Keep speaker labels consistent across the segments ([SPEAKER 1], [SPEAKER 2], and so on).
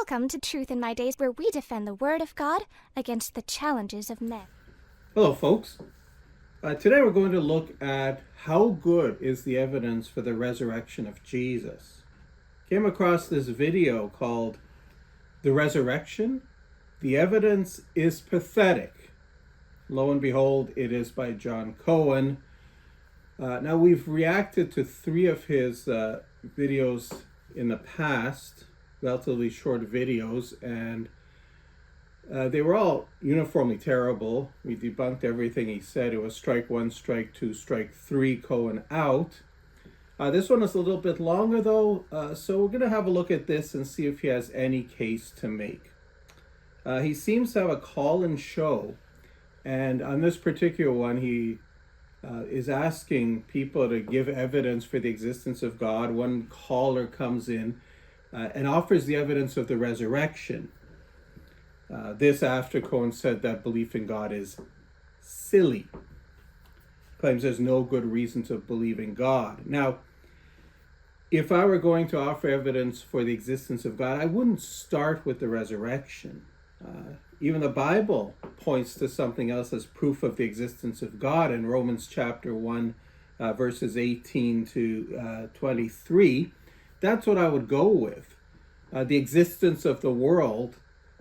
[SPEAKER 1] Welcome to Truth in My Days, where we defend the Word of God against the challenges of men.
[SPEAKER 2] Hello, folks. Today we're going to look at how good is the evidence for the resurrection of Jesus. Came across this video called The Resurrection. The evidence is pathetic. Lo and behold, it is by Jon Cohen. Now, we've reacted to 3 of his videos in the past, relatively short videos, and they were all uniformly terrible. We debunked everything he said. It was strike 1, strike 2, strike 3, Cohen out. This one is a little bit longer though, so we're going to have a look at this and see if he has any case to make. He seems to have a call-in show, and on this particular one, he is asking people to give evidence for the existence of God. One caller comes in and offers the evidence of the resurrection. This after Cohen said that belief in God is silly. Claims there's no good reason to believe in God. Now, if I were going to offer evidence for the existence of God, I wouldn't start with the resurrection. Even the Bible points to something else as proof of the existence of God in Romans chapter 1, verses 18 to 23. That's what I would go with. The existence of the world,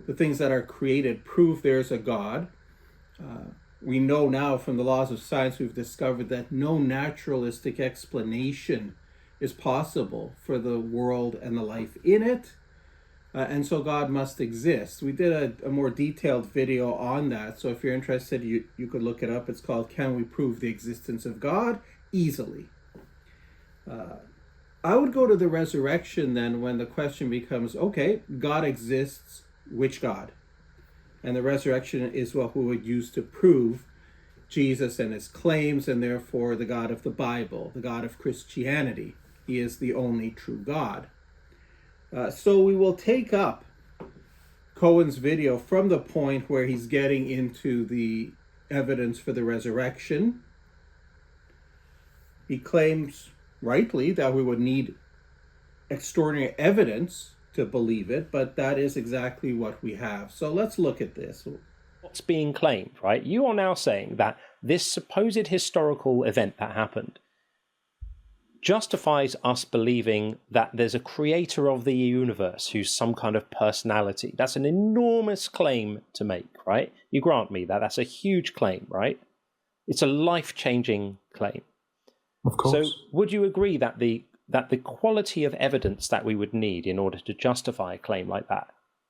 [SPEAKER 2] the things that are created, prove there's a God. We know now from the laws of science, we've discovered that no naturalistic explanation is possible for the world and the life in it. And so God must exist. We did a more detailed video on that. So if you're interested, you could look it up. It's called, Can We Prove the Existence of God? Easily. I would go to the resurrection then when the question becomes, okay, God exists, which God? And the resurrection is what we would use to prove Jesus and his claims, and therefore the God of the Bible, the God of Christianity. He is the only true God. So we will take up Cohen's video from the point where he's getting into the evidence for the resurrection. He claims rightly that we would need extraordinary evidence to believe it, but that is exactly what we have. So let's look at this.
[SPEAKER 3] What's being claimed, right? You are now saying that this supposed historical event that happened justifies us believing that there's a creator of the universe who's some kind of personality. That's an enormous claim to make, right? You grant me that. That's a huge claim, right? It's a life-changing claim.
[SPEAKER 4] Of course.
[SPEAKER 3] So would you agree that the quality of evidence that we would need in order to justify a claim like that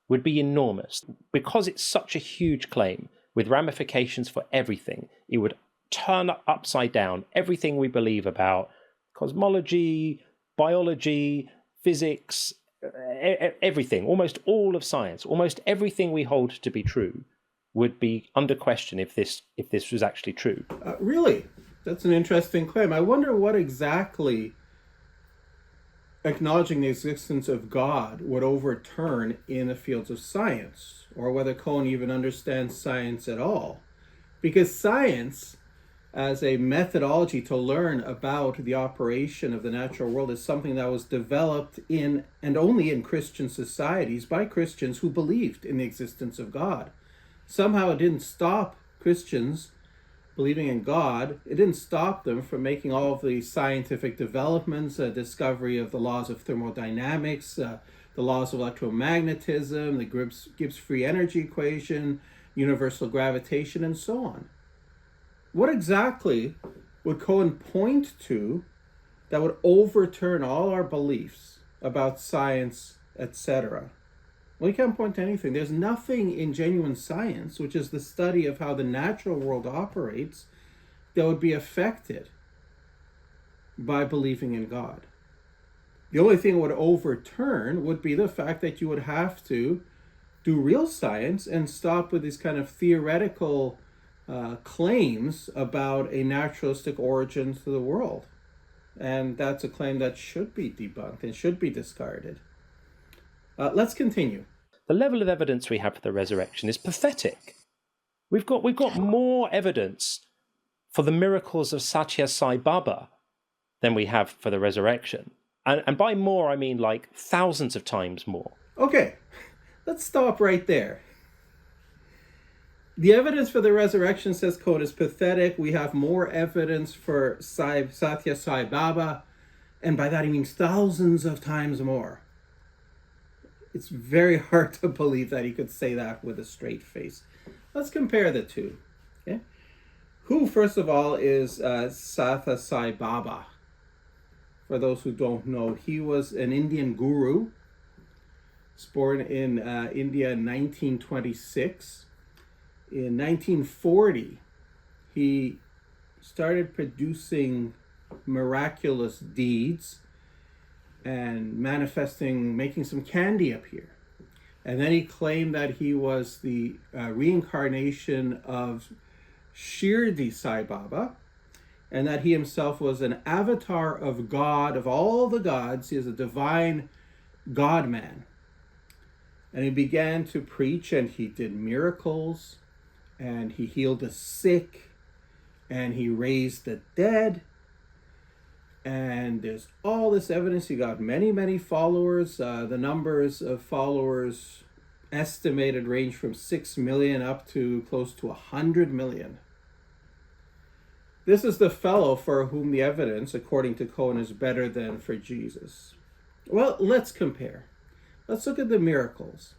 [SPEAKER 3] would be enormous? Because it's such a huge claim with ramifications for everything, it would turn upside down everything we believe about cosmology, biology, physics, everything, almost all of science, almost everything we hold to be true would be under question if this was actually true.
[SPEAKER 2] Really? That's an interesting claim. I wonder what exactly acknowledging the existence of God would overturn in the fields of science, or whether Cohen even understands science at all. Because science, as a methodology to learn about the operation of the natural world, is something that was developed in and only in Christian societies by Christians who believed in the existence of God. Somehow it didn't stop Christians believing in God. It didn't stop them from making all of the scientific developments, discovery of the laws of thermodynamics, the laws of electromagnetism, the Gibbs free energy equation, universal gravitation, and so on. What exactly would Cohen point to that would overturn all our beliefs about science, etc.? Well, you can't point to anything. There's nothing in genuine science, which is the study of how the natural world operates, that would be affected by believing in God. The only thing it would overturn would be the fact that you would have to do real science and stop with these kind of theoretical claims about a naturalistic origin to the world. And that's a claim that should be debunked and should be discarded. Let's continue.
[SPEAKER 3] The level of evidence we have for the resurrection is pathetic. We've got more evidence for the miracles of Satya Sai Baba than we have for the resurrection. And by more, I mean like thousands of times more.
[SPEAKER 2] Okay, Let's stop right there. The evidence for the resurrection, says Cohen, is pathetic. We have more evidence for Satya Sai Baba, and by that he means thousands of times more. It's very hard to believe that he could say that with a straight face. Let's compare the two. Okay? Who, first of all, is Satya Sai Baba? For those who don't know, he was an Indian guru. He was born in India in 1926. In 1940, he started producing miraculous deeds and making some candy appear. And then he claimed that he was the reincarnation of Shirdi Sai Baba, and that he himself was an avatar of God, of all the gods. He is a divine God-man. And he began to preach, and he did miracles, and he healed the sick, and he raised the dead. And there's all this evidence. He got many, many followers. The numbers of followers estimated range from 6 million up to close to 100 million. This is the fellow for whom the evidence, according to Cohen, is better than for Jesus. Well, let's compare. Let's look at the miracles.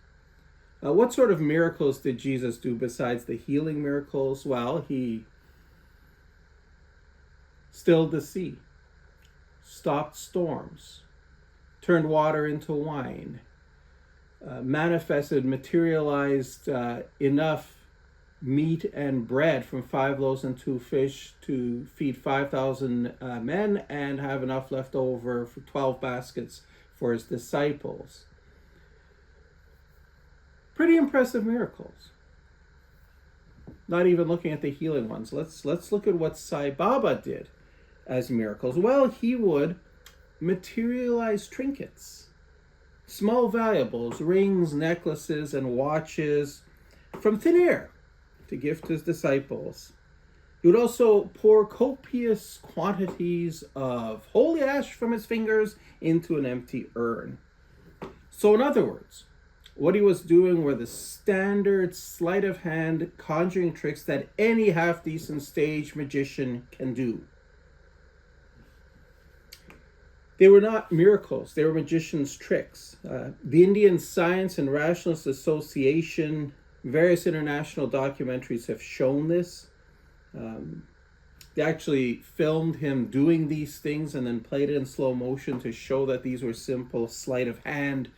[SPEAKER 2] What sort of miracles did Jesus do besides the healing miracles? Well, he stilled the sea, stopped storms, turned water into wine, materialized enough meat and bread from 5 loaves and 2 fish to feed 5,000 men, and have enough left over for 12 baskets for his disciples. Pretty impressive miracles. Not even looking at the healing ones. Let's look at what Sai Baba did as miracles. Well, he would materialize trinkets, small valuables, rings, necklaces, and watches from thin air to give to his disciples. He would also pour copious quantities of holy ash from his fingers into an empty urn. So in other words, what he was doing were the standard sleight of hand conjuring tricks that any half-decent stage magician can do. They were not miracles, they were magicians' tricks. The Indian Science and Rationalist Association, various international documentaries have shown this. They actually filmed him doing these things and then played it in slow motion to show that these were simple sleight of hand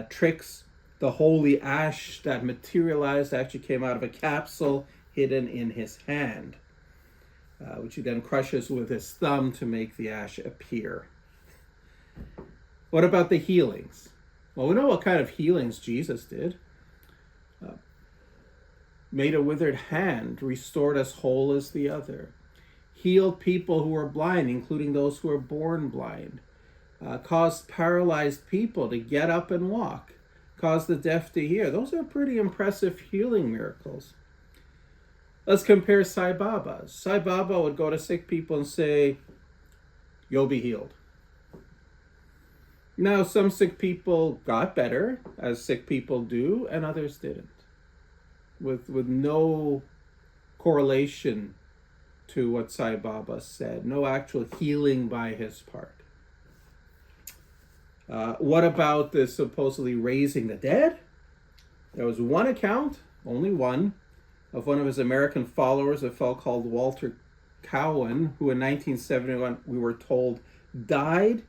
[SPEAKER 2] tricks. The holy ash that materialized actually came out of a capsule hidden in his hand, which he then crushes with his thumb to make the ash appear. What about the healings? Well, we know what kind of healings Jesus did. Made a withered hand, restored as whole as the other. Healed people who were blind, including those who were born blind. Caused paralyzed people to get up and walk. Caused the deaf to hear. Those are pretty impressive healing miracles. Let's compare Sai Baba. Sai Baba would go to sick people and say, "You'll be healed." Now, some sick people got better, as sick people do, and others didn't. With no correlation to what Sai Baba said. No actual healing by his part. What about the supposedly raising the dead? There was one account, only one, of one of his American followers, a fellow called Walter Cowan, who in 1971, we were told, died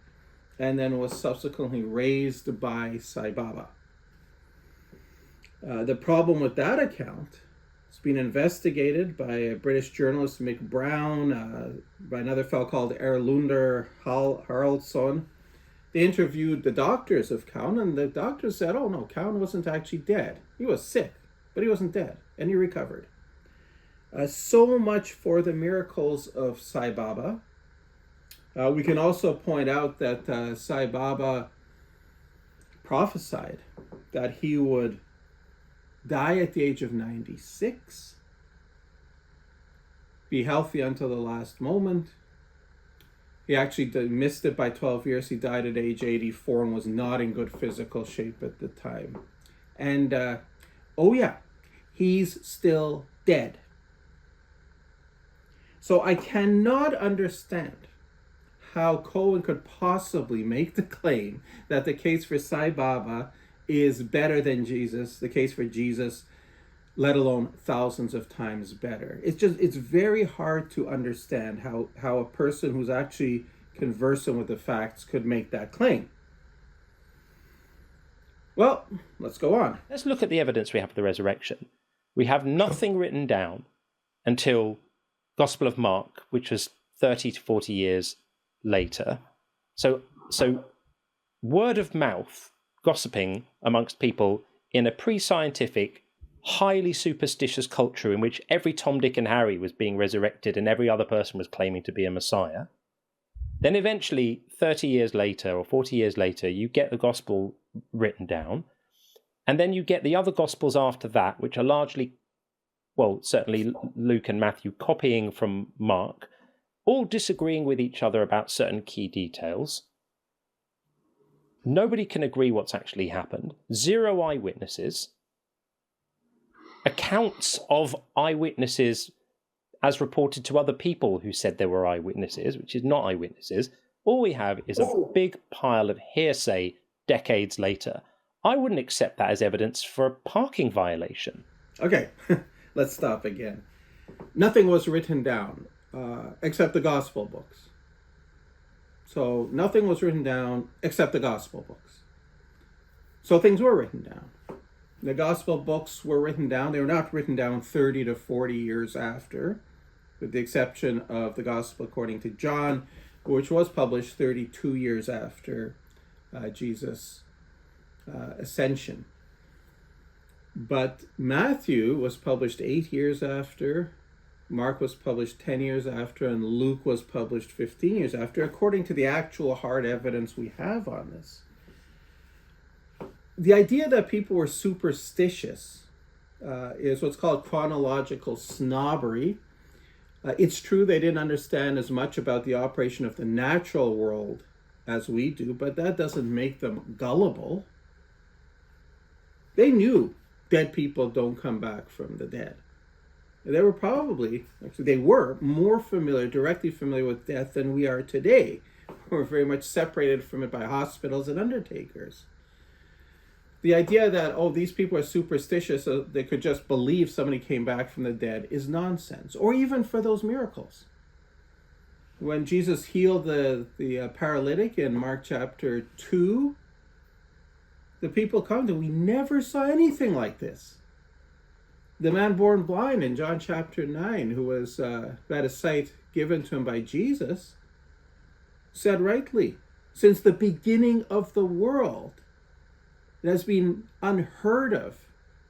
[SPEAKER 2] and then was subsequently raised by Sai Baba. The problem with that account, it's been investigated by a British journalist, Mick Brown, by another fellow called Erlunder Haraldsson. They interviewed the doctors of Cowan, and the doctors said, oh no, Cowan wasn't actually dead. He was sick, but he wasn't dead, and he recovered. So much for the miracles of Sai Baba. We can also point out that Sai Baba prophesied that he would die at the age of 96, be healthy until the last moment. He actually missed it by 12 years. He died at age 84 and was not in good physical shape at the time. And, oh yeah, he's still dead. So I cannot understand how Cohen could possibly make the claim that the case for Sai Baba is better than Jesus, the case for Jesus, let alone thousands of times better. It's very hard to understand how a person who's actually conversant with the facts could make that claim. Well, let's go on.
[SPEAKER 3] Let's look at the evidence we have for the resurrection. We have nothing written down until Gospel of Mark, which was 30 to 40 years later. So word of mouth, gossiping amongst people in a pre-scientific, highly superstitious culture in which every Tom, Dick and Harry was being resurrected and every other person was claiming to be a messiah. Then eventually, 30 years later or 40 years later, you get the gospel written down. And then you get the other gospels after that, which are largely, well, certainly Luke and Matthew copying from Mark, all disagreeing with each other about certain key details. Nobody can agree what's actually happened. 0 eyewitnesses. Accounts of eyewitnesses as reported to other people who said there were eyewitnesses, which is not eyewitnesses. All we have is a big pile of hearsay decades later. I wouldn't accept that as evidence for a parking violation.
[SPEAKER 2] Okay, let's stop again. Nothing was written down except the gospel books. So nothing was written down except the gospel books. So things were written down. The gospel books were written down. They were not written down 30 to 40 years after, with the exception of the gospel according to John, which was published 32 years after Jesus' ascension. But Matthew was published 8 years after, Mark was published 10 years after, and Luke was published 15 years after, according to the actual hard evidence we have on this. The idea that people were superstitious is what's called chronological snobbery. It's true they didn't understand as much about the operation of the natural world as we do, but that doesn't make them gullible. They knew dead people don't come back from the dead. They were they were more directly familiar with death than we are today. We're very much separated from it by hospitals and undertakers. The idea that, these people are superstitious, so they could just believe somebody came back from the dead is nonsense. Or even for those miracles. When Jesus healed the paralytic in Mark chapter 2, the people commented, we never saw anything like this. The man born blind in John chapter 9, who had a sight given to him by Jesus, said rightly, since the beginning of the world, it has been unheard of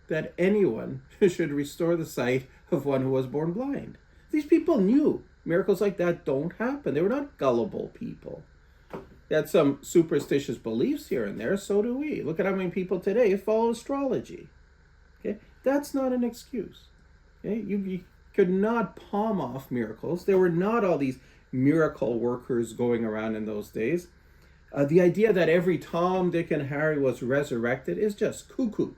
[SPEAKER 2] that anyone should restore the sight of one who was born blind. These people knew miracles like that don't happen. They were not gullible people. They had some superstitious beliefs here and there, so do we. Look at how many people today follow astrology. Okay, that's not an excuse. Okay, you could not palm off miracles. There were not all these miracle workers going around in those days. The idea that every Tom, Dick, and Harry was resurrected is just cuckoo.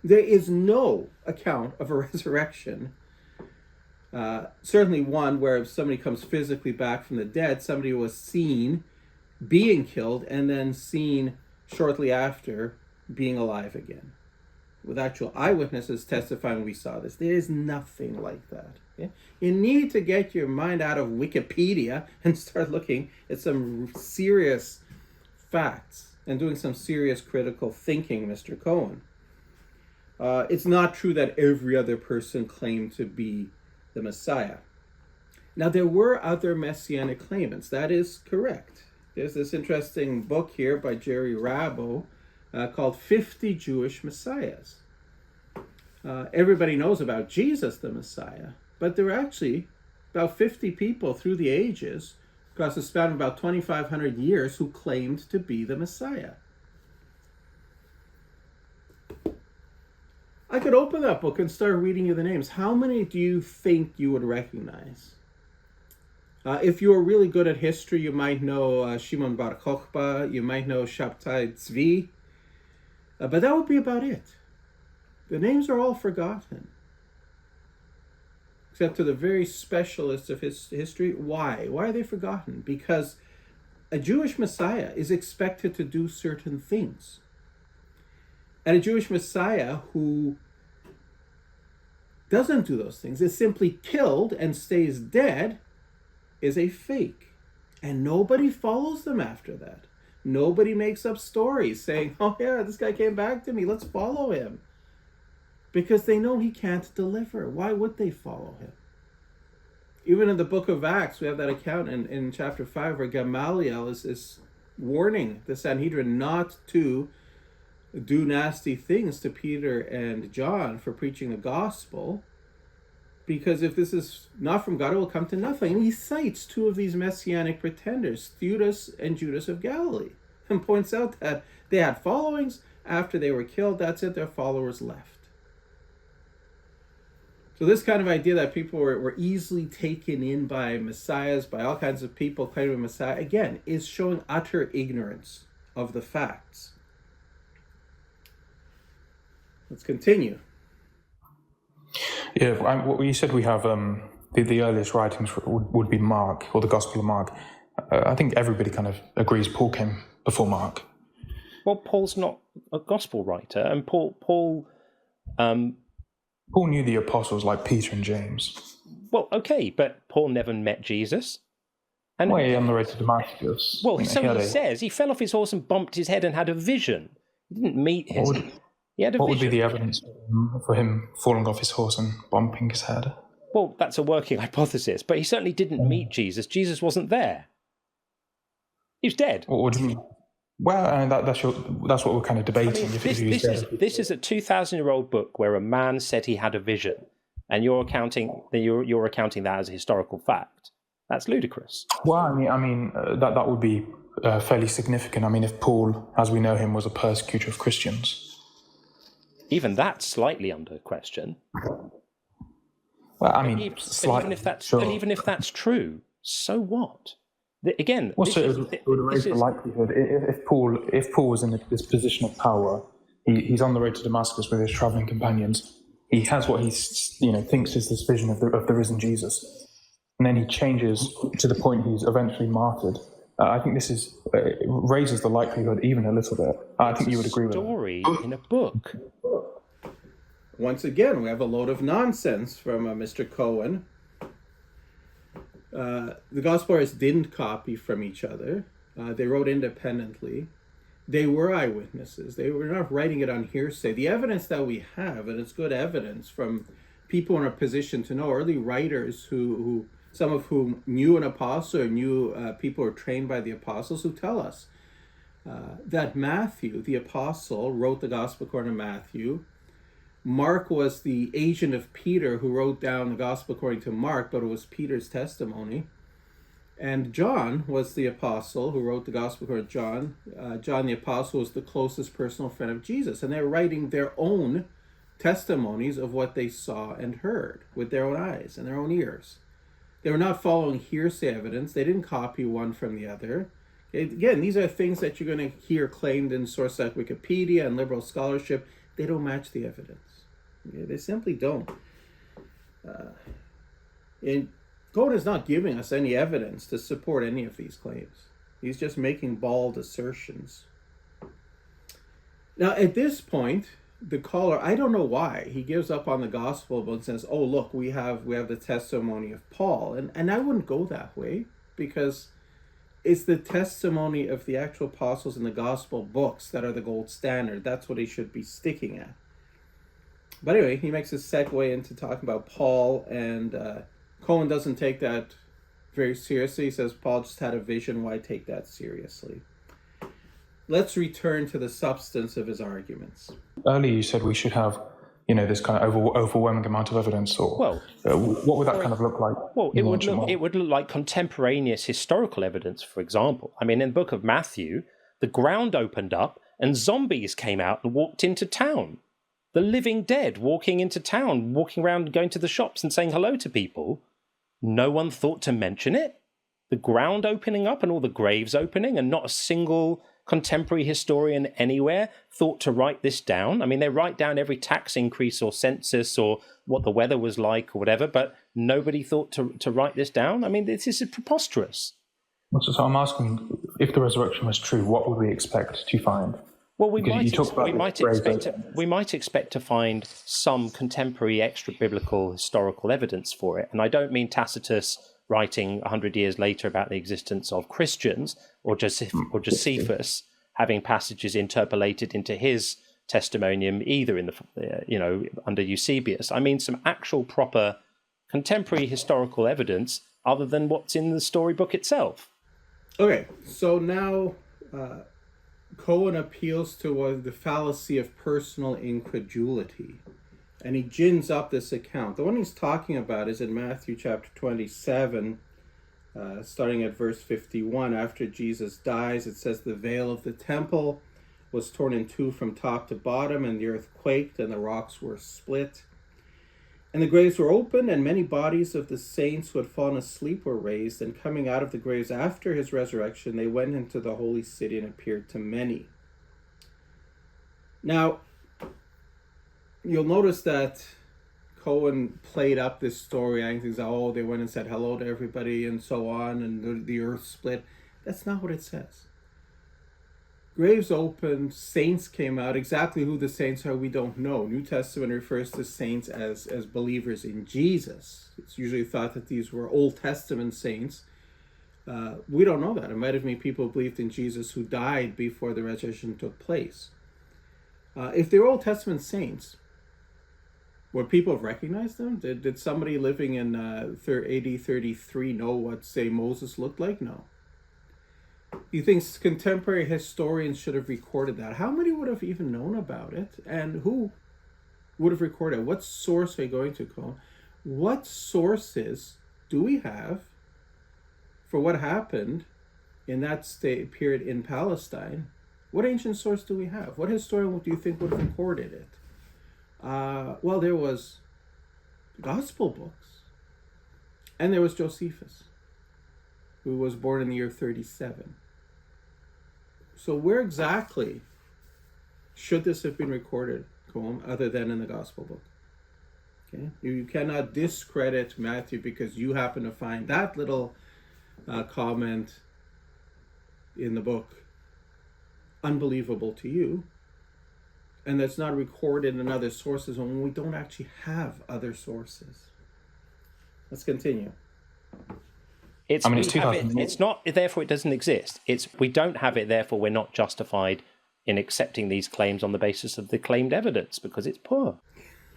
[SPEAKER 2] There is no account of a resurrection. Certainly one where if somebody comes physically back from the dead, somebody was seen being killed and then seen shortly after being alive again, with actual eyewitnesses testifying we saw this. There is nothing like that. Okay? You need to get your mind out of Wikipedia and start looking at some serious facts and doing some serious critical thinking, Mr. Cohen. It's not true that every other person claimed to be the Messiah. Now, there were other messianic claimants. That is correct. There's this interesting book here by Jerry Rabo called 50 Jewish Messiahs. Everybody knows about Jesus, the Messiah, but there were actually about 50 people through the ages, across a span of about 2,500 years, who claimed to be the Messiah. I could open that book and start reading you the names. How many do you think you would recognize? If you are really good at history, you might know Shimon Bar Kokhba, you might know Shabtai Tzvi. But that would be about it. The names are all forgotten, except to the very specialists of history. Why? Why are they forgotten? Because a Jewish Messiah is expected to do certain things. And a Jewish Messiah who doesn't do those things, is simply killed and stays dead, is a fake. And nobody follows them after that. Nobody makes up stories saying, oh yeah, this guy came back to me, let's follow him. Because they know he can't deliver. Why would they follow him? Even in the book of Acts, we have that account in chapter 5 where Gamaliel is warning the Sanhedrin not to do nasty things to Peter and John for preaching the gospel, because if this is not from God, it will come to nothing. And he cites two of these messianic pretenders, Theudas and Judas of Galilee, and points out that they had followings. After they were killed, that's it, their followers left. So this kind of idea that people were easily taken in by messiahs, by all kinds of people claiming a messiah, again, is showing utter ignorance of the facts. Let's continue.
[SPEAKER 4] Yeah, what you said we have the earliest writings would be Mark, or the Gospel of Mark. I think everybody kind of agrees Paul came before Mark.
[SPEAKER 3] Well, Paul's not a gospel writer, and Paul
[SPEAKER 4] knew the apostles like Peter and James.
[SPEAKER 3] Well, okay, but Paul never met Jesus. And
[SPEAKER 4] he on the road to Damascus.
[SPEAKER 3] Well, so he says he fell off his horse and bumped his head and had a vision. He didn't meet his.
[SPEAKER 4] What would be the evidence for him falling off his horse and bumping his head?
[SPEAKER 3] Well, that's a working hypothesis, but he certainly didn't meet Jesus. Jesus wasn't there. He was dead.
[SPEAKER 4] What do you mean? Well, that's what we're kind of debating.
[SPEAKER 3] I mean, this is a 2,000-year-old book where a man said he had a vision, and you're accounting that as a historical fact. That's ludicrous.
[SPEAKER 4] Well, I mean that would be fairly significant. I mean, if Paul, as we know him, was a persecutor of Christians.
[SPEAKER 3] Even that's slightly under question.
[SPEAKER 4] Well, I mean,
[SPEAKER 3] even if that's true, so what? Again,
[SPEAKER 4] it would raise the likelihood if Paul was in this position of power. He's on the road to Damascus with his traveling companions. He has what he thinks is this vision of the risen Jesus, and then he changes to the point he's eventually martyred. I think this raises the likelihood even a little bit. I think you would agree with that.
[SPEAKER 3] Story in a book.
[SPEAKER 2] Once again, we have a load of nonsense from Mr. Cohen. The gospel writers didn't copy from each other. They wrote independently. They were eyewitnesses. They were not writing it on hearsay. The evidence that we have, and it's good evidence from people in a position to know, early writers who some of whom knew an apostle or knew people who were trained by the apostles, who tell us that Matthew, the apostle, wrote the gospel according to Matthew. Mark was the agent of Peter who wrote down the gospel according to Mark, but it was Peter's testimony. And John was the apostle who wrote the gospel according to John. John the apostle was the closest personal friend of Jesus. And they're writing their own testimonies of what they saw and heard with their own eyes and their own ears. They were not following hearsay evidence. They didn't copy one from the other. Again, these are things that you're going to hear claimed in sources like Wikipedia and liberal scholarship. They don't match the evidence. They simply don't. And Cohen is not giving us any evidence to support any of these claims. He's just making bald assertions. Now, at this point, the caller, I don't know why, he gives up on the gospel and says, oh, look, we have the testimony of Paul. And I wouldn't go that way, because it's the testimony of the actual apostles in the gospel books that are the gold standard. That's what he should be sticking at. But anyway, he makes a segue into talking about Paul, and Cohen doesn't take that very seriously. He says Paul just had a vision. Why take that seriously? Let's return to the substance of his arguments.
[SPEAKER 4] Earlier you said we should have, this kind of overwhelming amount of evidence, or what would that kind of look like?
[SPEAKER 3] Well, it would look like contemporaneous historical evidence, for example. I mean, in the book of Matthew, the ground opened up and zombies came out and walked into town. The living dead walking into town, walking around, going to the shops and saying hello to people. No one thought to mention it. The ground opening up and all the graves opening, and not a single contemporary historian anywhere thought to write this down? I mean, they write down every tax increase or census or what the weather was like or whatever, but nobody thought to write this down? I mean, this is preposterous.
[SPEAKER 4] So I'm asking, if the resurrection was true, what would we expect to find?
[SPEAKER 3] Well, we might expect to find some contemporary extra-biblical historical evidence for it. And I don't mean Tacitus writing 100 years later about the existence of Christians, or Josephus having passages interpolated into his testimonium, either in the under Eusebius. I mean some actual proper contemporary historical evidence other than what's in the storybook itself.
[SPEAKER 2] Okay, so now Cohen appeals to the fallacy of personal incredulity, and he gins up this account. The one he's talking about is in Matthew chapter 27, starting at verse 51. After Jesus dies, it says, "The veil of the temple was torn in two from top to bottom, and the earth quaked, and the rocks were split. And the graves were opened, and many bodies of the saints who had fallen asleep were raised. And coming out of the graves after his resurrection, they went into the holy city and appeared to many." Now, you'll notice that Cohen played up this story. I think, oh, they went and said hello to everybody and so on, and the earth split. That's not what it says. Graves opened, saints came out. Exactly who the saints are, we don't know. New Testament refers to saints as believers in Jesus. It's usually thought that these were Old Testament saints. We don't know that. It might have been people who believed in Jesus who died before the resurrection took place. If they were Old Testament saints, would people have recognized them? Did somebody living in AD 33 know what, say, Moses looked like? No. You think contemporary historians should have recorded that? How many would have even known about it? And who would have recorded it? What source are you going to call? What sources do we have for what happened in that period in Palestine? What ancient source do we have? What historian do you think would have recorded it? Well, there was gospel books, and there was Josephus, who was born in the year 37. So where exactly should this have been recorded, Cohen, other than in the gospel book? Okay, you cannot discredit Matthew because you happen to find that little comment in the book unbelievable to you, and that's not recorded in other sources when we don't actually have other sources. Let's continue.
[SPEAKER 3] It's not, therefore it doesn't exist. We don't have it, therefore we're not justified in accepting these claims on the basis of the claimed evidence because it's poor.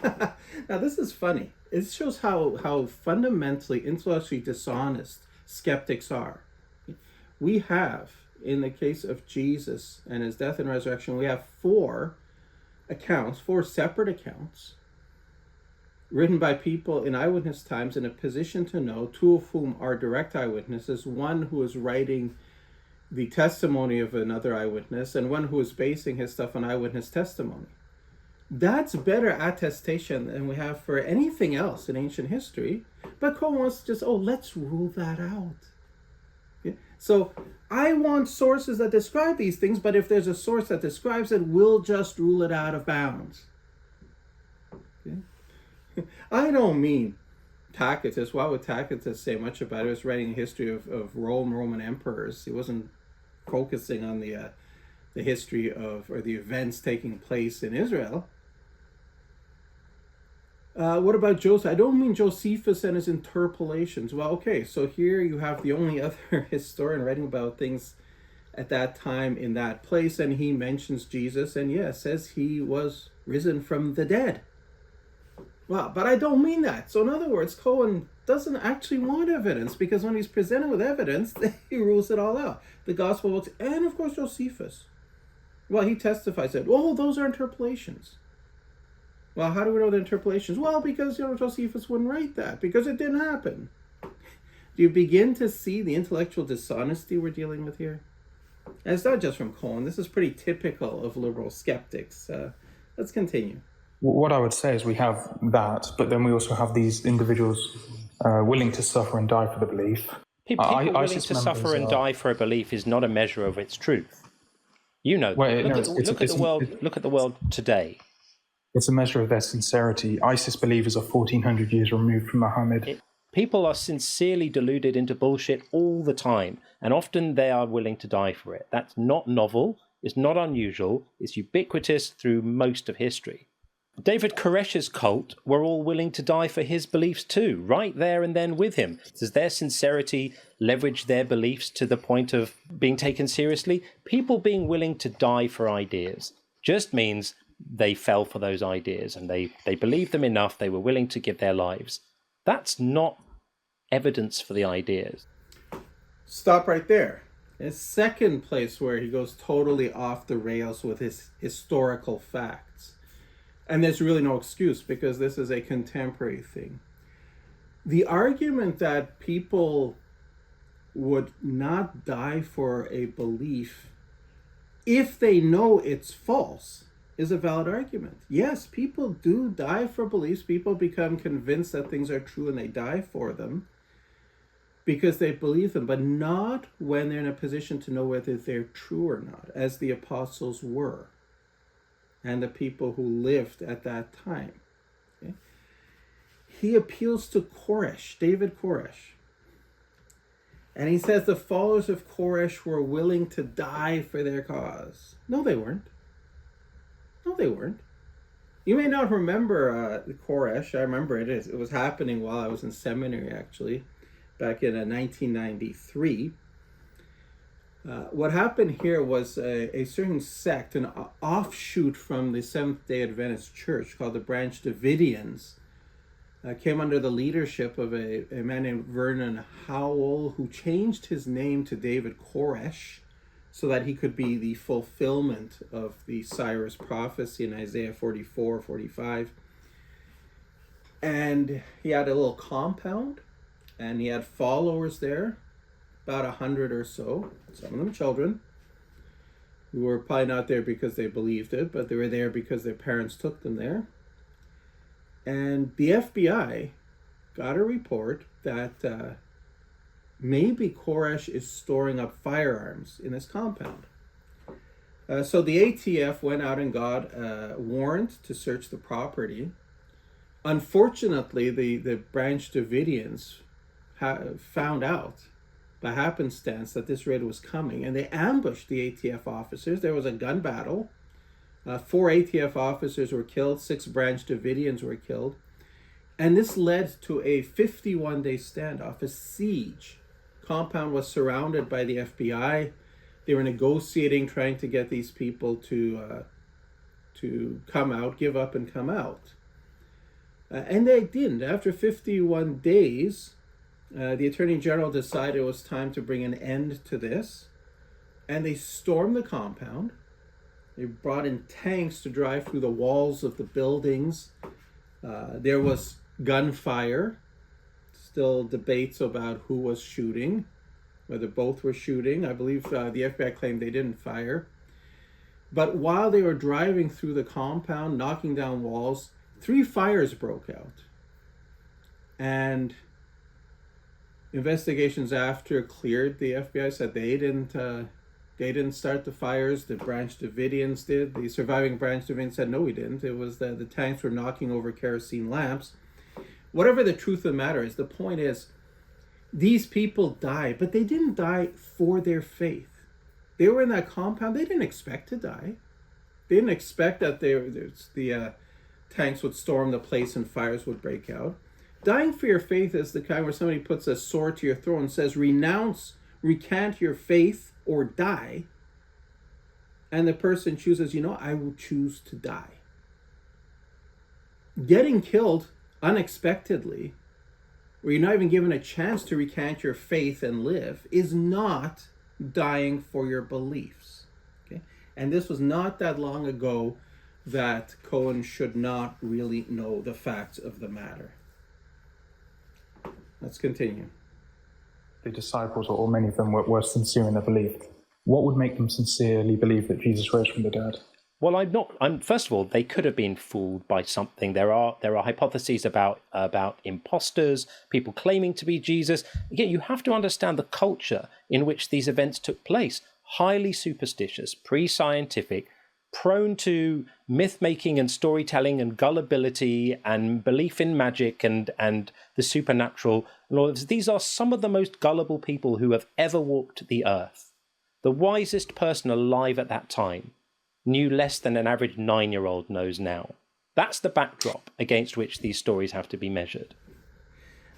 [SPEAKER 2] Now this is funny. It shows how fundamentally intellectually dishonest skeptics are. We have, in the case of Jesus and his death and resurrection, we have four separate accounts, written by people in eyewitness times in a position to know, two of whom are direct eyewitnesses, one who is writing the testimony of another eyewitness, and one who is basing his stuff on eyewitness testimony. That's better attestation than we have for anything else in ancient history. But Cohen wants to just, let's rule that out. Okay? So I want sources that describe these things, but if there's a source that describes it, we'll just rule it out of bounds. Okay? I don't mean Tacitus. Why would Tacitus say much about it? He was writing a history of Roman emperors. He wasn't focusing on the history of, or the events taking place in Israel. What about Joseph? I don't mean Josephus and his interpolations. Well, okay, so here you have the only other historian writing about things at that time in that place, and he mentions Jesus, and says he was risen from the dead. Well, but I don't mean that. So in other words, Cohen doesn't actually want evidence, because when he's presented with evidence, he rules it all out. The gospel books, and of course Josephus. Well, he testifies that, those are interpolations. Well, how do we know the interpolations? Well, because Josephus wouldn't write that, because it didn't happen. Do you begin to see the intellectual dishonesty we're dealing with here? And it's not just from Cohen. This is pretty typical of liberal skeptics. Let's continue.
[SPEAKER 4] What I would say is we have that, but then we also have these individuals willing to suffer and die for the belief.
[SPEAKER 3] People willing to suffer and die for a belief is not a measure of its truth. You know,
[SPEAKER 4] Well, no,
[SPEAKER 3] look at the world. Look at the world today.
[SPEAKER 4] It's a measure of their sincerity. ISIS believers are 1,400 years removed from Muhammad.
[SPEAKER 3] People are sincerely deluded into bullshit all the time, and often they are willing to die for it. That's not novel. It's not unusual. It's ubiquitous through most of history. David Koresh's cult were all willing to die for his beliefs too, right there and then with him. Does their sincerity leverage their beliefs to the point of being taken seriously? People being willing to die for ideas just means they fell for those ideas and they believed them enough, they were willing to give their lives. That's not evidence for the ideas.
[SPEAKER 2] Stop right there. The second place where he goes totally off the rails with his historical facts. And there's really no excuse because this is a contemporary thing. The argument that people would not die for a belief if they know it's false is a valid argument. Yes, people do die for beliefs. People become convinced that things are true and they die for them because they believe them, but not when they're in a position to know whether they're true or not, as the apostles were and the people who lived at that time. Okay? He appeals to Koresh, David Koresh. And he says the followers of Koresh were willing to die for their cause. No, they weren't. No, they weren't. You may not remember Koresh. I remember it. It was happening while I was in seminary, actually, back in 1993. What happened here was a certain sect, an offshoot from the Seventh-day Adventist Church called the Branch Davidians, came under the leadership of a man named Vernon Howell, who changed his name to David Koresh so that he could be the fulfillment of the Cyrus prophecy in Isaiah 44, 45. And he had a little compound, and he had followers there, about 100 or so, some of them children, who were probably not there because they believed it, but they were there because their parents took them there. And the FBI got a report that maybe Koresh is storing up firearms in his compound. So the ATF went out and got a warrant to search the property. Unfortunately, the Branch Davidians found out by happenstance that this raid was coming, and they ambushed the ATF officers. There was a gun battle. 4 ATF officers were killed, 6 Branch Davidians were killed. And this led to a 51-day standoff, a siege. Compound was surrounded by the FBI. They were negotiating, trying to get these people to come out, give up and come out. And they didn't. After 51 days, the Attorney General decided it was time to bring an end to this. And they stormed the compound. They brought in tanks to drive through the walls of the buildings. There was gunfire. Still debates about who was shooting, whether both were shooting. I believe the FBI claimed they didn't fire. But while they were driving through the compound, knocking down walls, 3 fires broke out. And investigations after cleared the FBI said they didn't start the fires. The Branch Davidians did. The surviving Branch Davidians said, no, we didn't. It was the tanks were knocking over kerosene lamps. Whatever the truth of the matter is, the point is, these people died, but they didn't die for their faith. They were in that compound. They didn't expect to die. They didn't expect that the tanks would storm the place and fires would break out. Dying for your faith is the kind where somebody puts a sword to your throat and says, recant your faith or die. And the person chooses, I will choose to die. Getting killed unexpectedly, where you're not even given a chance to recant your faith and live, is not dying for your beliefs. Okay? And this was not that long ago that Cohen should not really know the facts of the matter. Let's continue.
[SPEAKER 4] The disciples, or many of them, were sincere in their belief. What would make them sincerely believe that Jesus rose from the dead?
[SPEAKER 3] Well, first of all, they could have been fooled by something. There are hypotheses about imposters, people claiming to be Jesus. Again, you have to understand the culture in which these events took place. highly superstitious, pre-scientific, prone to myth-making and storytelling and gullibility and belief in magic and the supernatural. These are some of the most gullible people who have ever walked the earth. The wisest person alive at that time knew less than an average 9-year-old knows now. That's the backdrop against which these stories have to be measured.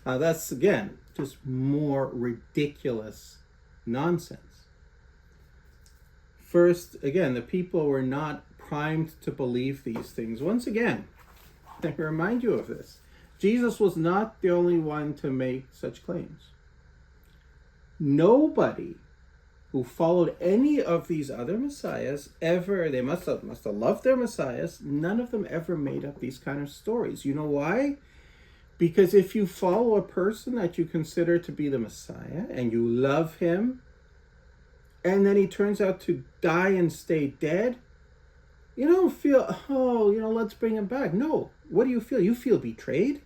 [SPEAKER 2] That's, again, just more ridiculous nonsense. First, again, the people were not primed to believe these things. Once again, I remind you of this. Jesus was not the only one to make such claims. Nobody who followed any of these other messiahs ever, they must have loved their messiahs, none of them ever made up these kind of stories. You know why? Because if you follow a person that you consider to be the Messiah and you love him, and then he turns out to die and stay dead, you don't feel, let's bring him back. No. What do you feel? You feel betrayed.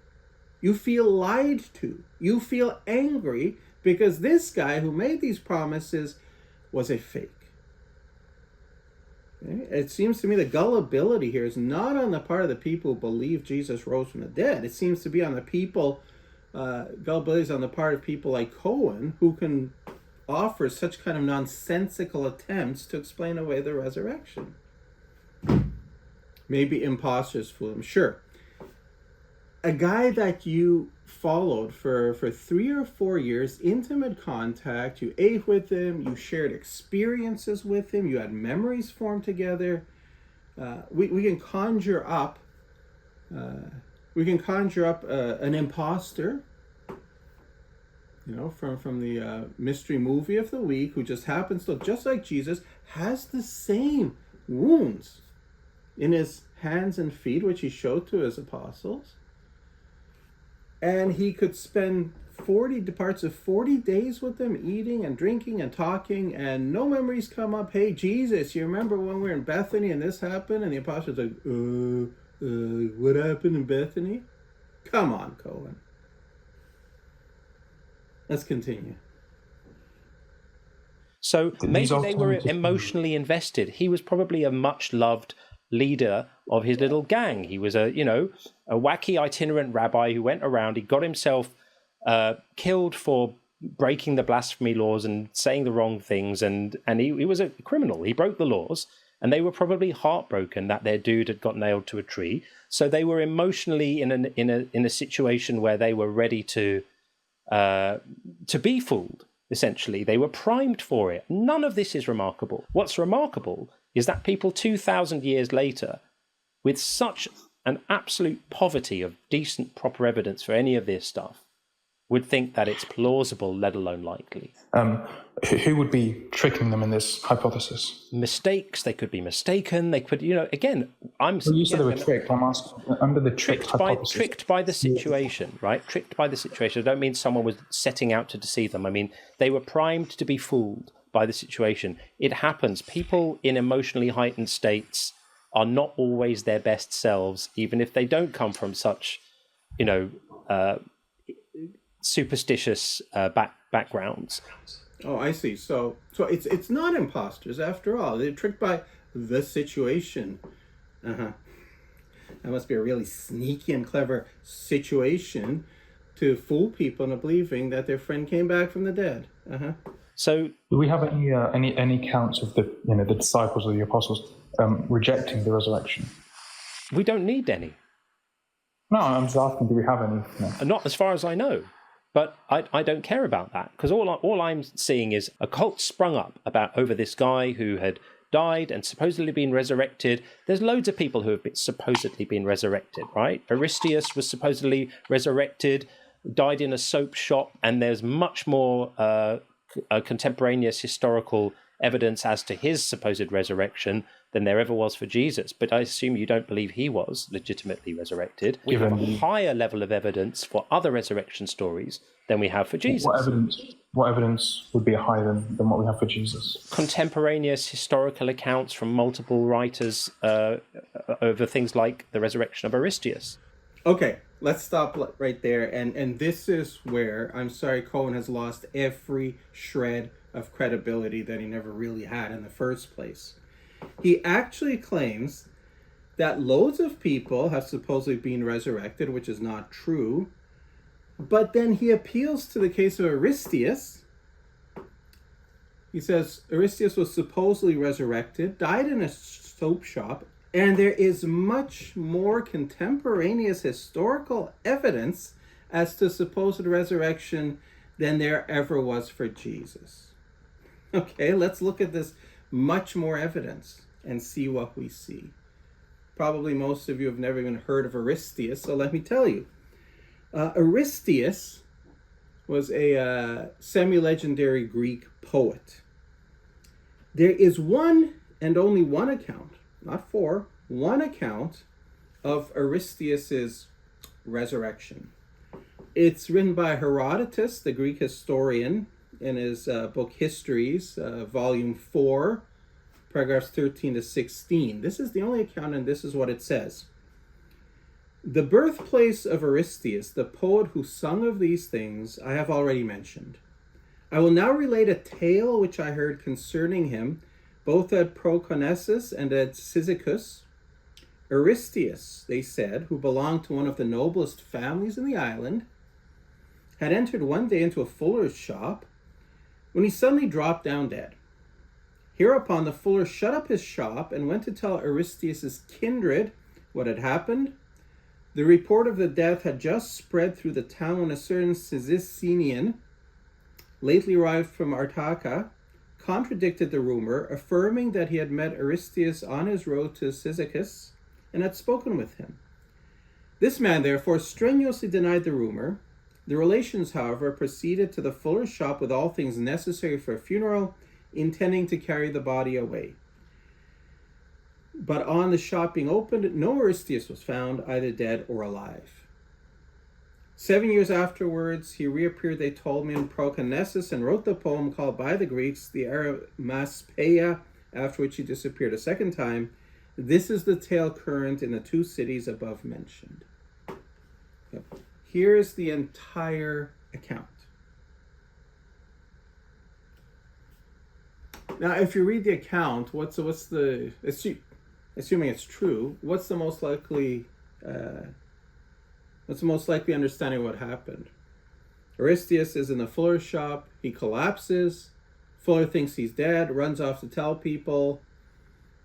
[SPEAKER 2] You feel lied to. You feel angry because this guy who made these promises was a fake. Okay? It seems to me the gullibility here is not on the part of the people who believe Jesus rose from the dead. It seems to be on the people, gullibility is on the part of people like Cohen, who can offer such kind of nonsensical attempts to explain away the resurrection. Maybe imposters fool him. Sure. A guy that you followed for 3 or 4 years, intimate contact, you ate with him, you shared experiences with him, you had memories formed together. We can conjure up an imposter, from the mystery movie of the week, who just happens to look just like Jesus, has the same wounds in his hands and feet, which he showed to his apostles. And he could spend 40 days with them, eating and drinking and talking, and no memories come up. Hey, Jesus, you remember when we were in Bethany and this happened? And the apostles like, what happened in Bethany? Come on, Cohen. Let's continue.
[SPEAKER 3] So maybe they were emotionally invested. He was probably a much loved leader of his little gang. He was a wacky itinerant rabbi who went around. He got himself killed for breaking the blasphemy laws and saying the wrong things, and he was a criminal. He broke the laws, and they were probably heartbroken that their dude had got nailed to a tree. So they were emotionally in a situation where they were ready to be fooled. Essentially, they were primed for it. None of this is remarkable. What's remarkable is that people 2,000 years later, with such an absolute poverty of decent, proper evidence for any of this stuff, would think that it's plausible, let alone likely.
[SPEAKER 4] Who would be tricking them in this hypothesis?
[SPEAKER 3] Mistakes. They could be mistaken. They could, again,
[SPEAKER 4] you said they were tricked. I'm asking, under the hypothesis.
[SPEAKER 3] Tricked by the situation, right? Tricked by the situation. I don't mean someone was setting out to deceive them. I mean, they were primed to be fooled by the situation. It happens. People in emotionally heightened states are not always their best selves, even if they don't come from such, superstitious backgrounds.
[SPEAKER 2] Oh, I see. So it's not imposters after all. They're tricked by the situation. That must be a really sneaky and clever situation to fool people into believing that their friend came back from the dead.
[SPEAKER 3] So,
[SPEAKER 4] do we have any counts of the disciples or the apostles rejecting the resurrection?
[SPEAKER 3] We don't need any.
[SPEAKER 4] No, I'm just asking, do we have any? No.
[SPEAKER 3] Not as far as I know. But I don't care about that, because all I'm seeing is a cult sprung up over this guy who had died and supposedly been resurrected. There's loads of people who have supposedly been resurrected, right? Aristeas was supposedly resurrected, died in a soap shop, and there's much more contemporaneous historical evidence as to his supposed resurrection than there ever was for Jesus. But I assume you don't believe he was legitimately resurrected. We have a higher level of evidence for other resurrection stories than we have for Jesus.
[SPEAKER 4] What evidence would be higher than what we have for Jesus?
[SPEAKER 3] Contemporaneous historical accounts from multiple writers over things like the resurrection of Aristeas.
[SPEAKER 2] Okay, let's stop right there. And this is where, I'm sorry, Cohen has lost every shred of credibility that he never really had in the first place. He actually claims that loads of people have supposedly been resurrected, which is not true. But then he appeals to the case of Aristeas. He says Aristeas was supposedly resurrected, died in a soap shop, and there is much more contemporaneous historical evidence as to supposed resurrection than there ever was for Jesus. Okay, let's look at this much more evidence and see what we see. Probably most of you have never even heard of Aristeas, so let me tell you. Aristeas was a semi-legendary Greek poet. There is one and only one account, not four, one account of Aristeas's resurrection. It's written by Herodotus, the Greek historian, in his book Histories, volume 4, paragraphs 13 to 16. This is the only account, and this is what it says. The birthplace of Aristeas, the poet who sung of these things, I have already mentioned. I will now relate a tale which I heard concerning him, both at Proconnesus and at Cyzicus. Aristeas, they said, who belonged to one of the noblest families in the island, had entered one day into a fuller's shop when he suddenly dropped down dead. Hereupon the fuller shut up his shop and went to tell Aristeas' kindred what had happened. The report of the death had just spread through the town when a certain Cyzicenian, lately arrived from Artaca, contradicted the rumor, affirming that he had met Aristeas on his road to Cyzicus and had spoken with him. This man, therefore, strenuously denied the rumor. The relations, however, proceeded to the fuller's shop with all things necessary for a funeral, intending to carry the body away. But on the shop being opened, no Aristeas was found, either dead or alive. 7 years afterwards, he reappeared, they told me, in Proconnesus and wrote the poem called by the Greeks the Arimaspeia, after which he disappeared a second time. This is the tale current in the two cities above mentioned. Okay. Here's the entire account. Now, if you read the account, what's the assuming it's true, what's the most likely understanding of what happened? Aristeas is in the fuller's shop. He collapses. Fuller thinks he's dead, runs off to tell people.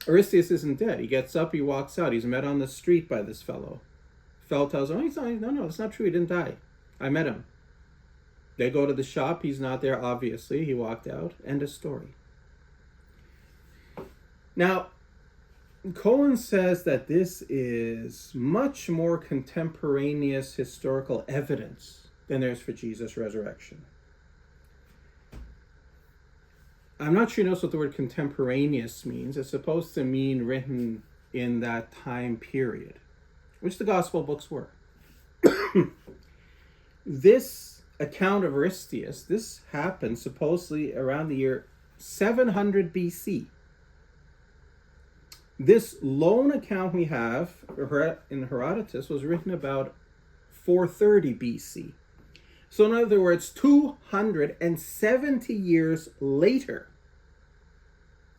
[SPEAKER 2] Aristeas isn't dead. He gets up, he walks out. He's met on the street by this fellow. Fellow tells him, no, it's not true. He didn't die. I met him. They go to the shop. He's not there, obviously. He walked out. End of story. Now, Cohen says that this is much more contemporaneous historical evidence than there's for Jesus' resurrection. I'm not sure he knows what the word contemporaneous means. It's supposed to mean written in that time period, which the gospel books were. This account of Aristeas, this happened supposedly around the year 700 BC. This lone account we have in Herodotus was written about 430 BC. So in other words, 270 years later.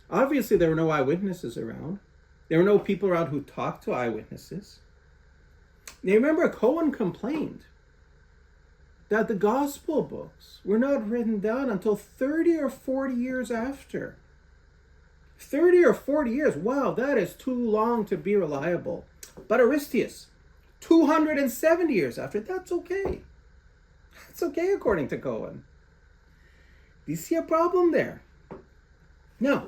[SPEAKER 2] Obviously, there were no eyewitnesses around. There were no people around who talked to eyewitnesses. Now remember, Cohen complained that the gospel books were not written down until 30 or 40 years after. 30 or 40 years, wow, that is too long to be reliable. But Aristeas, 270 years after, that's okay. That's okay according to Cohen. Do you see a problem there? Now,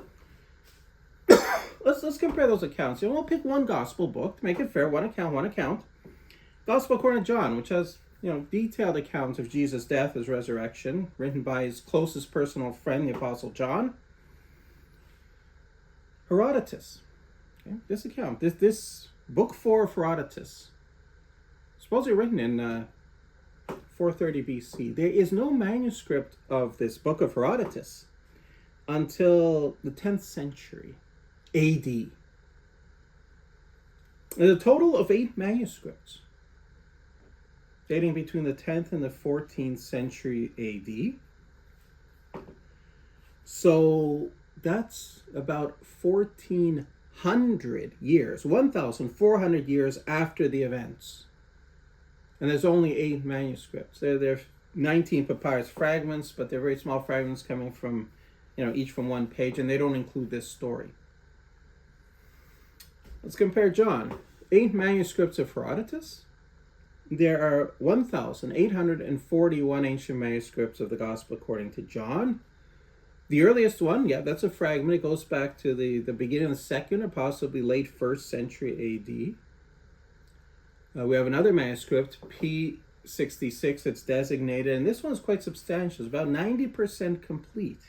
[SPEAKER 2] let's compare those accounts. We'll pick one gospel book to make it fair, one account. Gospel according to John, which has detailed accounts of Jesus' death, his resurrection, written by his closest personal friend, the Apostle John. Herodotus. Okay, this account, this book 4 of Herodotus, supposedly written in 430 BC. There is no manuscript of this book of Herodotus until the 10th century AD. There's a total of 8 manuscripts dating between the 10th and the 14th century AD. So that's about 1,400 years, 1,400 years after the events. And there's only 8 manuscripts. There are 19 papyrus fragments, but they're very small fragments coming from, each from one page, and they don't include this story. Let's compare John. 8 manuscripts of Herodotus. There are 1,841 ancient manuscripts of the Gospel according to John. The earliest one, that's a fragment. It goes back to the beginning of the 2nd or possibly late 1st century AD. We have another manuscript, P66, it's designated, and this one's quite substantial. It's about 90% complete.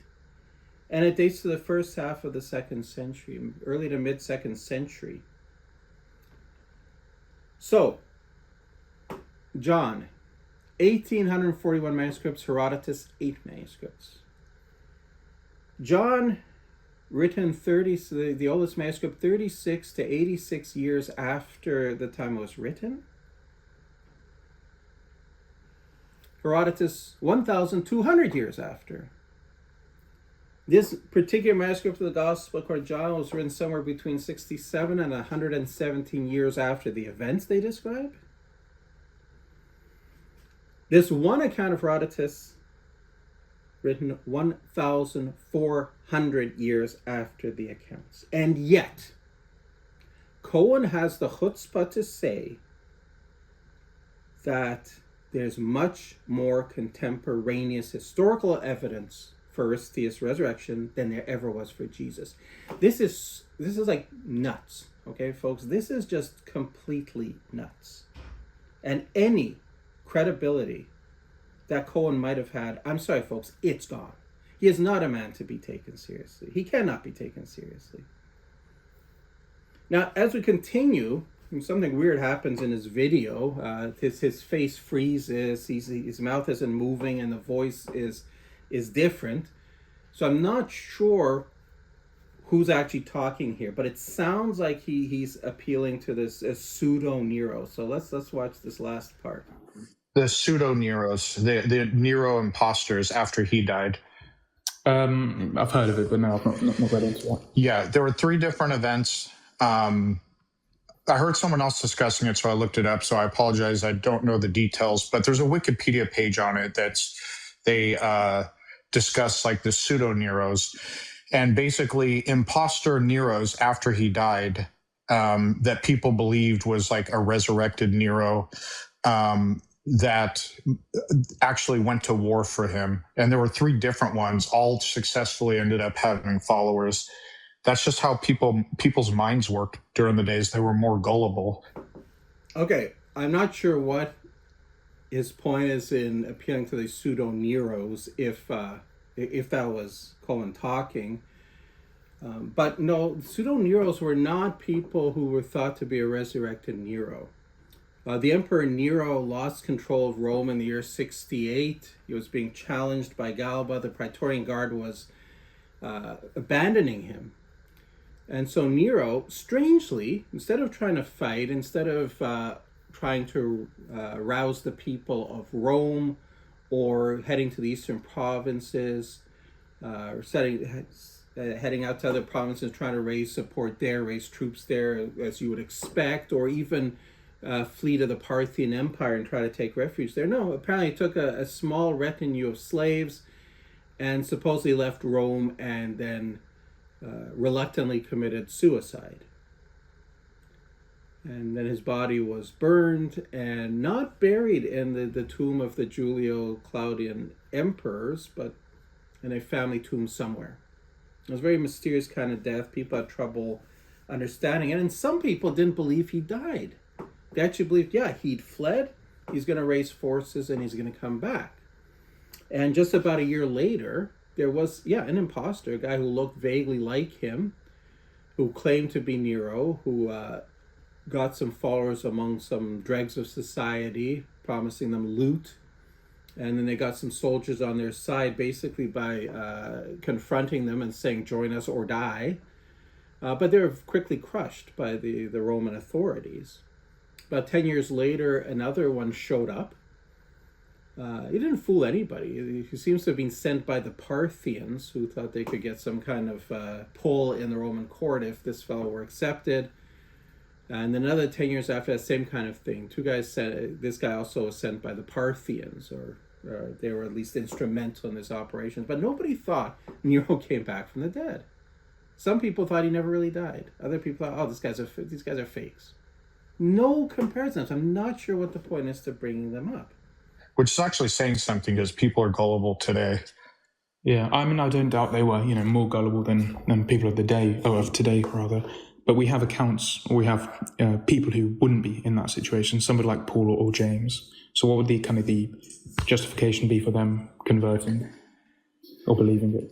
[SPEAKER 2] And it dates to the first half of the 2nd century, early to mid 2nd century. So, John, 1,841 manuscripts, Herodotus, 8 manuscripts. John, written the oldest manuscript, 36 to 86 years after the time it was written. Herodotus, 1,200 years after. This particular manuscript of the Gospel according to John was written somewhere between 67 and 117 years after the events they describe. This one account of Herodotus, written 1,400 years after the accounts. And yet, Cohen has the chutzpah to say that there's much more contemporaneous historical evidence for Aristeas' resurrection than there ever was for Jesus. This is like nuts, okay, folks? This is just completely nuts. And any credibility that Cohen might have had, I'm sorry, folks, it's gone. He is not a man to be taken seriously. He cannot be taken seriously. Now, as we continue, something weird happens in his video. His face freezes, his mouth isn't moving, and the voice is different. So I'm not sure who's actually talking here, but it sounds like he's appealing to this pseudo-Nero. So let's watch this last part.
[SPEAKER 5] The pseudo-Neros, the Nero imposters after he died.
[SPEAKER 4] I've heard of it, but no, I've not read into it.
[SPEAKER 5] Yeah, there were 3 different events. I heard someone else discussing it, so I looked it up. So I apologize, I don't know the details, but there's a Wikipedia page on it they discuss like the pseudo-Neros, and basically imposter Neros after he died, that people believed was like a resurrected Nero, that actually went to war for him. And there were 3 different ones, all successfully ended up having followers. That's just how people's minds worked during the days. They were more gullible.
[SPEAKER 2] Okay, I'm not sure what his point is in appealing to the pseudo-Neros, if that was Cohen talking. But no, pseudo-Neros were not people who were thought to be a resurrected Nero. The Emperor Nero lost control of Rome in the year 68. He was being challenged by Galba. The Praetorian Guard was abandoning him. And so Nero, strangely, instead of trying to fight, instead of trying to rouse the people of Rome or heading to the eastern provinces, or heading out to other provinces, trying to raise support there, raise troops there, as you would expect, or even flee to the Parthian Empire and try to take refuge there. No, apparently he took a small retinue of slaves and supposedly left Rome and then reluctantly committed suicide. And then his body was burned and not buried in the tomb of the Julio-Claudian emperors, but in a family tomb somewhere. It was a very mysterious kind of death. People had trouble understanding it, and some people didn't believe he died. They actually believed, he'd fled, he's going to raise forces, and he's going to come back. And just about a year later, there was, an imposter, a guy who looked vaguely like him, who claimed to be Nero, who got some followers among some dregs of society, promising them loot. And then they got some soldiers on their side, basically by confronting them and saying, join us or die. But they were quickly crushed by the Roman authorities. About 10 years later, another one showed up. He didn't fool anybody. He seems to have been sent by the Parthians, who thought they could get some kind of pull in the Roman court if this fellow were accepted. And then another 10 years after that, same kind of thing. Two guys sent. This guy also was sent by the Parthians, or they were at least instrumental in this operation. But nobody thought Nero came back from the dead. Some people thought he never really died. Other people thought, oh, these guys are fakes. No comparisons. I'm not sure what the point is to bringing them up.
[SPEAKER 5] Which is actually saying something, because people are gullible today.
[SPEAKER 4] Yeah, I mean, I don't doubt they were, more gullible than people of the day, or of today, rather. But we have accounts, or we have people who wouldn't be in that situation, somebody like Paul or James. So what would the justification be for them converting or believing it?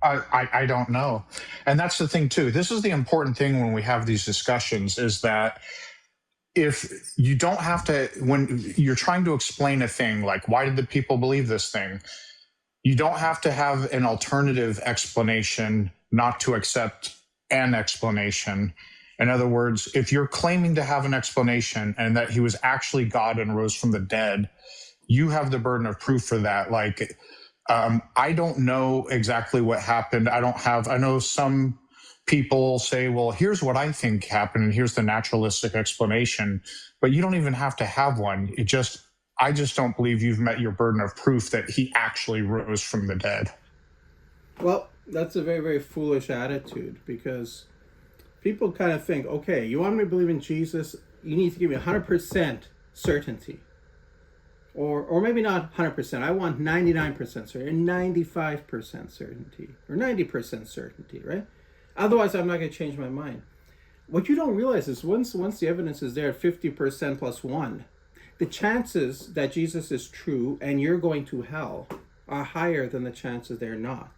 [SPEAKER 5] I don't know. And that's the thing, too. This is the important thing when we have these discussions, is that if you don't have to, when you're trying to explain a thing, like why did the people believe this thing, you don't have to have an alternative explanation not to accept an explanation. In other words, if you're claiming to have an explanation and that he was actually God and rose from the dead, you have the burden of proof for that. Like, I don't know exactly what happened. I know some people say, well, here's what I think happened, and here's the naturalistic explanation, but you don't even have to have one. I just don't believe you've met your burden of proof that he actually rose from the dead.
[SPEAKER 2] Well, that's a very, very foolish attitude, because people kind of think, okay, you want me to believe in Jesus, you need to give me 100% certainty. Or maybe not 100%. I want 99% certainty, or 95% certainty, or 90% certainty, right? Otherwise, I'm not going to change my mind. What you don't realize is once the evidence is there at 50% plus 1, the chances that Jesus is true and you're going to hell are higher than the chances they're not.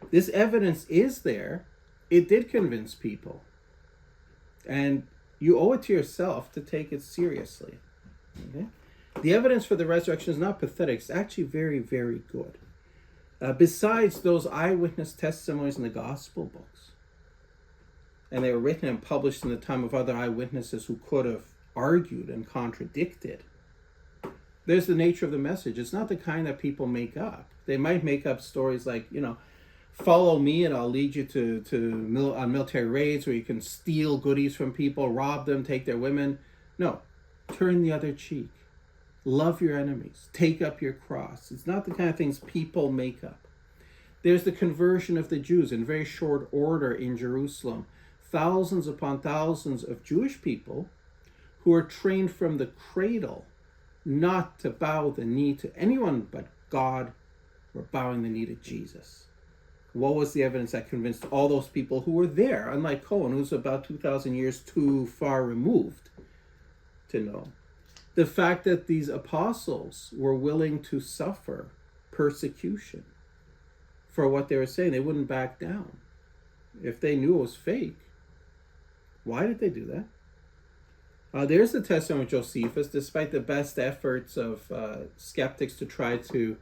[SPEAKER 2] This evidence is there. It did convince people. And you owe it to yourself to take it seriously. Okay? The evidence for the resurrection is not pathetic. It's actually very, very good. Besides those eyewitness testimonies in the gospel books, and they were written and published in the time of other eyewitnesses who could have argued and contradicted, there's the nature of the message. It's not the kind that people make up. They might make up stories like, follow me and I'll lead you on military raids where you can steal goodies from people, rob them, take their women. No, turn the other cheek. Love your enemies. Take up your cross. It's not the kind of things people make up. There's the conversion of the Jews in very short order in Jerusalem. Thousands upon thousands of Jewish people who are trained from the cradle not to bow the knee to anyone but God, were bowing the knee to Jesus. What was the evidence that convinced all those people who were there, unlike Cohen, who's about 2,000 years too far removed to know? The fact that these apostles were willing to suffer persecution for what they were saying. They wouldn't back down. If they knew it was fake, why did they do that? There's the testimony of Josephus. Despite the best efforts of skeptics to try to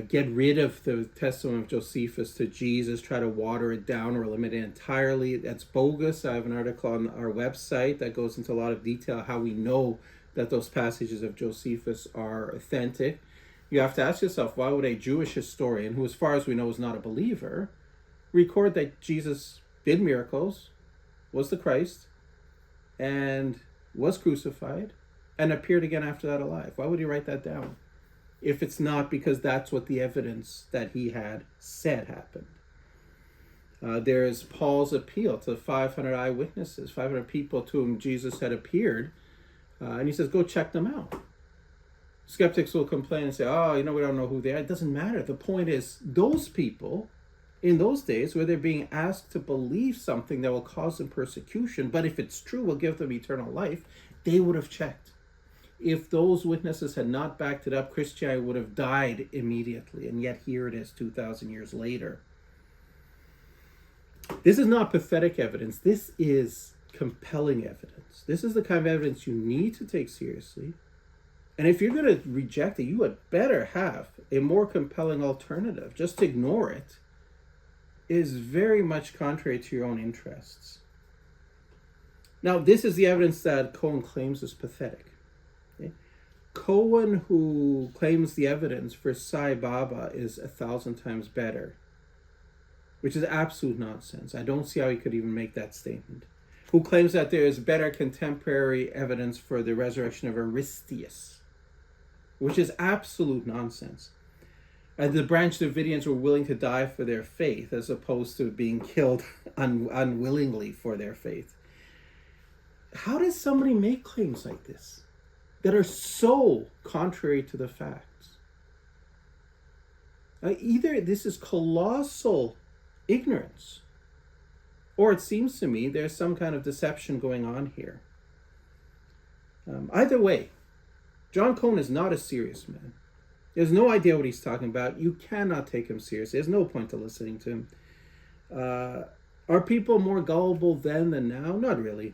[SPEAKER 2] get rid of the testimony of Josephus to Jesus, try to water it down or eliminate it entirely, that's bogus. I have an article on our website that goes into a lot of detail how we know that those passages of Josephus are authentic. You have to ask yourself, why would a Jewish historian, who as far as we know is not a believer, record that Jesus did miracles, was the Christ, and was crucified, and appeared again after that alive? Why would he write that down if it's not because that's what the evidence that he had said happened? There's Paul's appeal to 500 eyewitnesses, 500 people to whom Jesus had appeared, and he says, go check them out. Skeptics will complain and say, we don't know who they are. It doesn't matter. The point is, those people in those days where they're being asked to believe something that will cause them persecution, but if it's true, will give them eternal life, they would have checked. If those witnesses had not backed it up, Christianity would have died immediately. And yet here it is 2,000 years later. This is not pathetic evidence. This is compelling evidence. This is the kind of evidence you need to take seriously. And if you're going to reject it, you had better have a more compelling alternative. Just to ignore it is very much contrary to your own interests. Now, this is the evidence that Cohen claims is pathetic. Okay? Cohen, who claims the evidence for Sai Baba is 1,000 times better, which is absolute nonsense. I don't see how he could even make that statement. Who claims that there is better contemporary evidence for the resurrection of Aristeas, which is absolute nonsense. The Branch Davidians were willing to die for their faith as opposed to being killed unwillingly for their faith. How does somebody make claims like this that are so contrary to the facts? Either this is colossal ignorance, or it seems to me there's some kind of deception going on here. Either way, Jon Cohen is not a serious man. He has no idea what he's talking about. You cannot take him seriously. There's no point to listening to him. Are people more gullible then than now? Not really.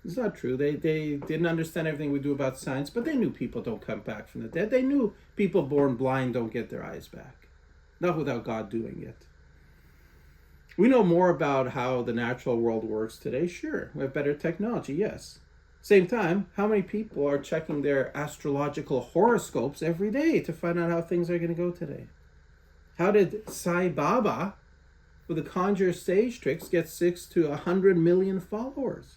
[SPEAKER 2] It's not true. They didn't understand everything we do about science, but they knew people don't come back from the dead. They knew people born blind don't get their eyes back. Not without God doing it. We know more about how the natural world works today. Sure, we have better technology, yes. Same time, how many people are checking their astrological horoscopes every day to find out how things are going to go today? How did Sai Baba, with the conjure stage tricks, get 6 to 100 million followers?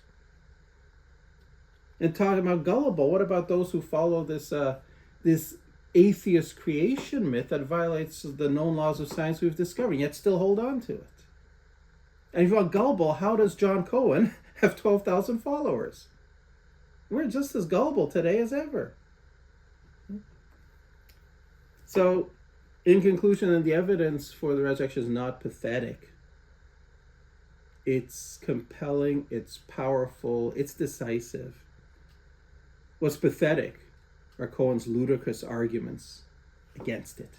[SPEAKER 2] And talking about gullible, what about those who follow this atheist creation myth that violates the known laws of science we've discovered, yet still hold on to it? And if you want gullible, how does Jon Cohen have 12,000 followers? We're just as gullible today as ever. So, in conclusion, the evidence for the resurrection is not pathetic. It's compelling, it's powerful, it's decisive. What's pathetic are Cohen's ludicrous arguments against it.